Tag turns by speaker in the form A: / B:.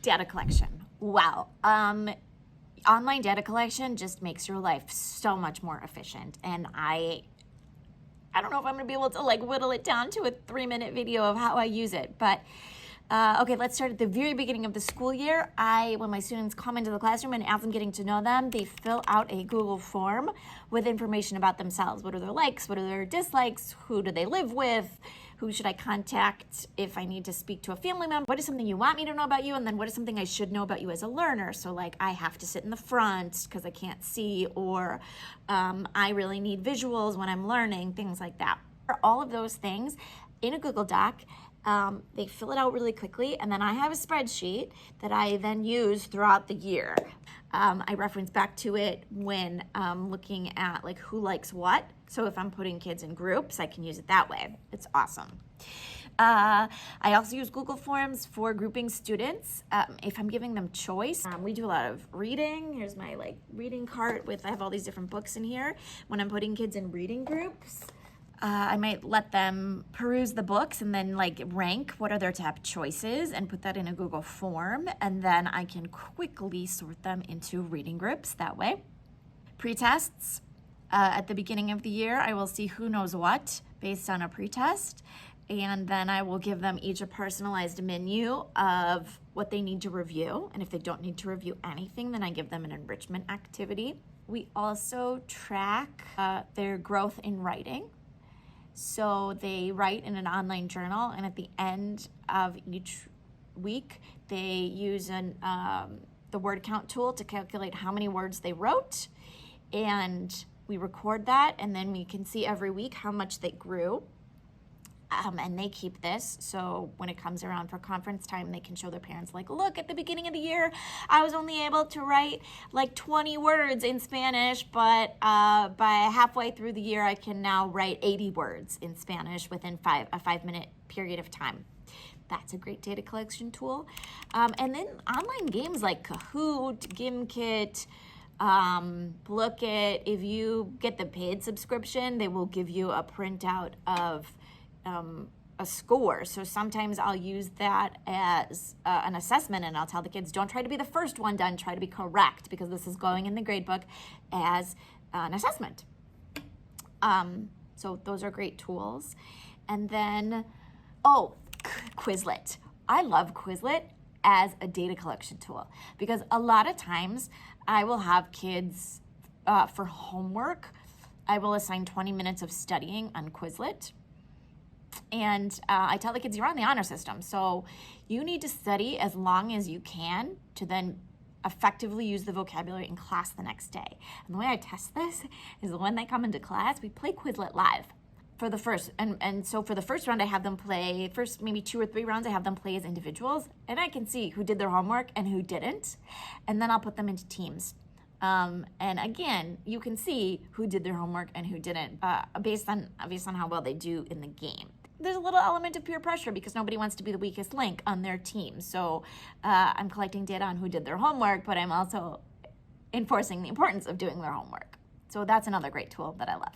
A: Data collection. Wow. Online data collection just makes your life so much more efficient. And I don't know if I'm gonna be able to like whittle it down to a 3-minute video of how I use it, but okay, let's start at the very beginning of the school year. When my students come into the classroom and as I'm getting to know them, they fill out a Google form with information about themselves. What are their likes? What are their dislikes? Who do they live with? Who should I contact if I need to speak to a family member? What is something you want me to know about you? And then what is something I should know about you as a learner? So like I have to sit in the front because I can't see, or I really need visuals when I'm learning, things like that. For all of those things in a Google Doc, they fill it out really quickly, and then I have a spreadsheet that I then use throughout the year. I reference back to it when looking at like who likes what. So if I'm putting kids in groups, I can use it that way. It's awesome. I also use Google Forms for grouping students. If I'm giving them choice, we do a lot of reading. Here's my like reading cart I have all these different books in here. When I'm putting kids in reading groups, I might let them peruse the books and then like rank what are their top choices and put that in a Google form, and then I can quickly sort them into reading groups that way. Pre-tests. At the beginning of the year, I will see who knows what based on a pre-test, and then I will give them each a personalized menu of what they need to review, and if they don't need to review anything, then I give them an enrichment activity. We also track their growth in writing. So they write in an online journal, and at the end of each week, they use the word count tool to calculate how many words they wrote, and we record that, and then we can see every week how much they grew. And they keep this, so when it comes around for conference time, they can show their parents, like, look, at the beginning of the year, I was only able to write like 20 words in Spanish, but by halfway through the year, I can now write 80 words in Spanish within a 5-minute period of time. That's a great data collection tool. And then online games like Kahoot, Gimkit, Lookit. If you get the paid subscription, they will give you a printout of a score. So sometimes I'll use that as an assessment, and I'll tell the kids, don't try to be the first one done, try to be correct, because this is going in the grade book as an assessment. So those are great tools. And then, Quizlet. I love Quizlet as a data collection tool, because a lot of times I will have kids for homework, I will assign 20 minutes of studying on Quizlet. And I tell the kids, you're on the honor system, so you need to study as long as you can to then effectively use the vocabulary in class the next day. And the way I test this is when they come into class, we play Quizlet live for the first, and so for the first round, I have them play, first maybe 2 or 3 rounds, I have them play as individuals, and I can see who did their homework and who didn't, and then I'll put them into teams. And again, you can see who did their homework and who didn't, based on how well they do in the game. There's a little element of peer pressure because nobody wants to be the weakest link on their team. So I'm collecting data on who did their homework, but I'm also enforcing the importance of doing their homework. So that's another great tool that I love.